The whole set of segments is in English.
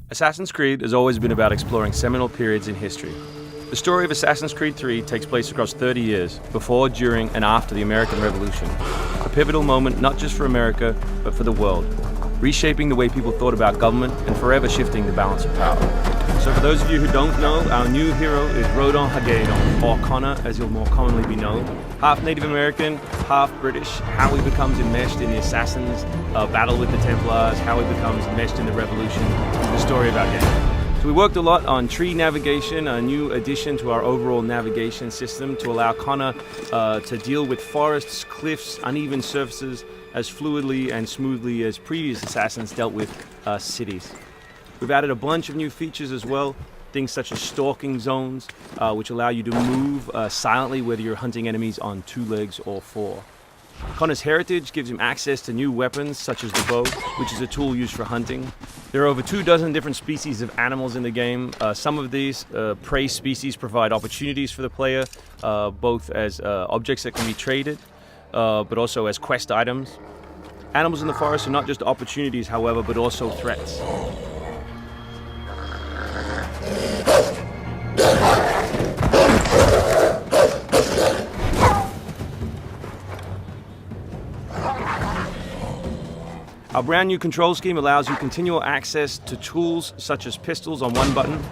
Assassin's Creed has always been about exploring seminal periods in history. The story of Assassin's Creed 3 takes place across 30 years, before, during, and after the American Revolution. A pivotal moment not just for America, but for the world, reshaping the way people thought about government and forever shifting the balance of power. So for those of you who don't know, our new hero is Rodin Hagedon, or Connor as he'll more commonly be known. Half Native American, half British, how he becomes enmeshed in the Assassins' battle with the Templars, how he becomes enmeshed in the Revolution, the story of our game. So we worked a lot on tree navigation, a new addition to our overall navigation system to allow Connor to deal with forests, cliffs, uneven surfaces as fluidly and smoothly as previous Assassins dealt with cities. We've added a bunch of new features as well, things such as stalking zones, which allow you to move silently whether you're hunting enemies on 2 legs or 4. Connor's heritage gives him access to new weapons such as the bow, which is a tool used for hunting. There are over 24 different species of animals in the game. Some of these prey species provide opportunities for the player, both as objects that can be traded, but also as quest items. Animals in the forest are not just opportunities, however, but also threats. Our brand new control scheme allows you continual access to tools such as pistols on one button,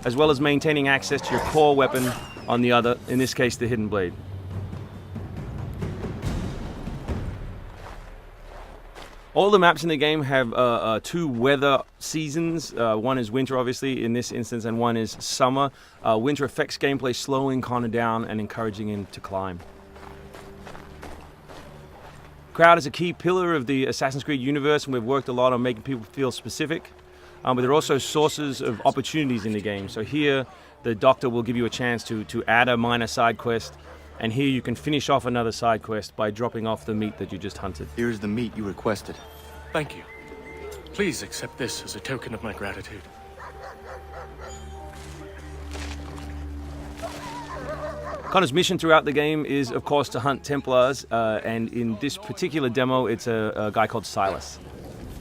as well as maintaining access to your core weapon on the other, in this case the hidden blade. All the maps in the game have 2 weather seasons. One is winter, obviously, in this instance, and one is summer. Winter affects gameplay, slowing Connor down and encouraging him to climb. Crowd is a key pillar of the Assassin's Creed universe, and we've worked a lot on making people feel specific. But there are also sources of opportunities in the game. So here, the Doctor will give you a chance to add a minor side quest, and here you can finish off another side quest by dropping off the meat that you just hunted. Here's the meat you requested. Thank you. Please accept this as a token of my gratitude. Connor's mission throughout the game is, of course, to hunt Templars, and in this particular demo, it's a guy called Silas.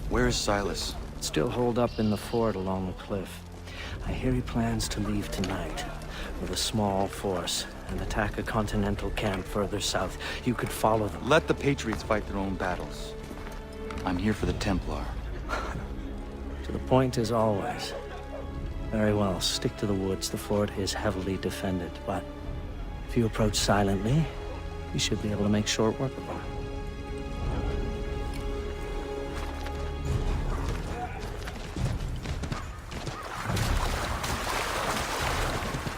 Where is Silas? Still holed up in the fort along the cliff. I hear he plans to leave tonight with a small force and attack a continental camp further south. You could follow them. Let the Patriots fight their own battles. I'm here for the Templar. To the point as always. Very well, stick to the woods. The fort is heavily defended, but if you approach silently, you should be able to make short work of them.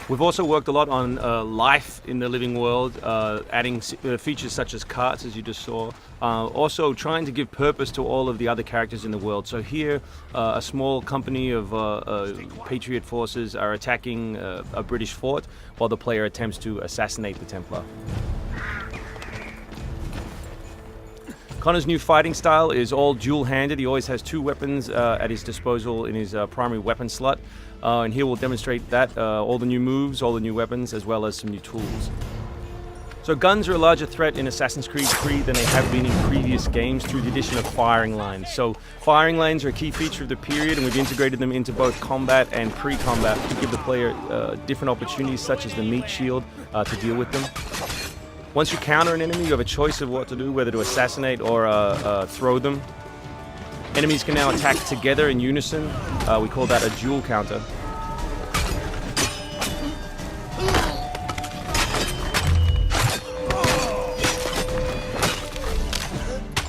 We've also worked a lot on life in the living world, adding features such as carts, as you just saw. Also trying to give purpose to all of the other characters in the world. So here, a small company of Patriot forces are attacking a British fort while the player attempts to assassinate the Templar. Connor's new fighting style is all dual-handed. He always has 2 weapons at his disposal in his primary weapon slot. And here we'll demonstrate that, all the new moves, all the new weapons, as well as some new tools. So guns are a larger threat in Assassin's Creed 3 than they have been in previous games through the addition of firing lines. So firing lines are a key feature of the period, and we've integrated them into both combat and pre-combat to give the player different opportunities, such as the meat shield, to deal with them. Once you counter an enemy, you have a choice of what to do, whether to assassinate or throw them. Enemies can now attack together in unison. We call that a dual counter.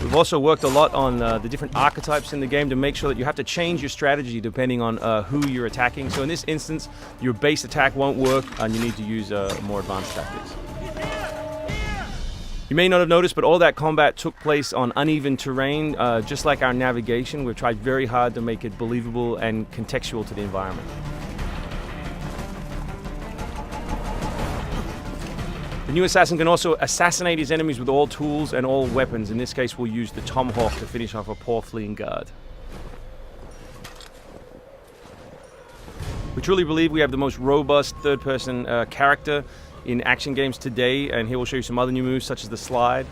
We've also worked a lot on the different archetypes in the game to make sure that you have to change your strategy depending on who you're attacking. So in this instance, your base attack won't work and you need to use more advanced tactics. You may not have noticed, but all that combat took place on uneven terrain. Just like our navigation, we've tried very hard to make it believable and contextual to the environment. The new assassin can also assassinate his enemies with all tools and all weapons. In this case, we'll use the tomahawk to finish off a poor fleeing guard. We truly believe we have the most robust third-person character in action games today, and here we'll show you some other new moves such as the slide.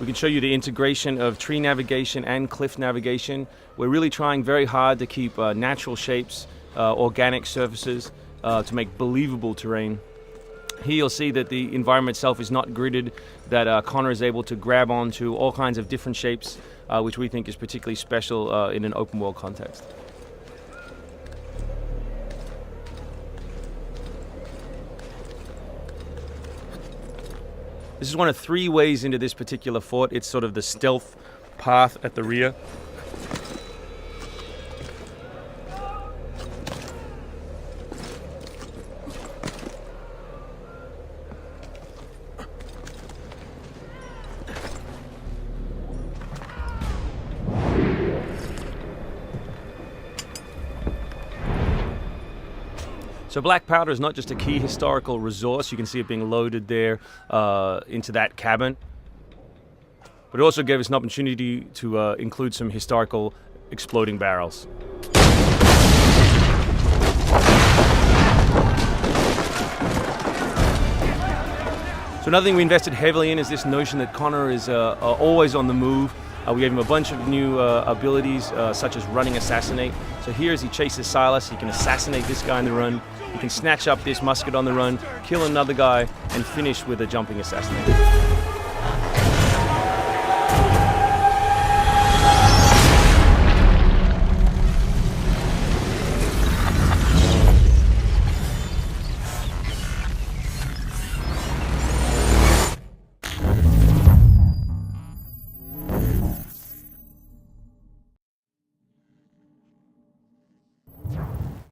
We can show you the integration of tree navigation and cliff navigation. We're really trying very hard to keep natural shapes, organic surfaces, to make believable terrain. Here you'll see that the environment itself is not gridded, that Connor is able to grab onto all kinds of different shapes, which we think is particularly special in an open world context. This is one of 3 ways into this particular fort. It's sort of the stealth path at the rear. So black powder is not just a key historical resource. You can see it being loaded there into that cabin. But it also gave us an opportunity to include some historical exploding barrels. So another thing we invested heavily in is this notion that Connor is always on the move. We gave him a bunch of new abilities, such as running assassinate. So here as he chases Silas, he can assassinate this guy on the run. He can snatch up this musket on the run, kill another guy, and finish with a jumping assassinate.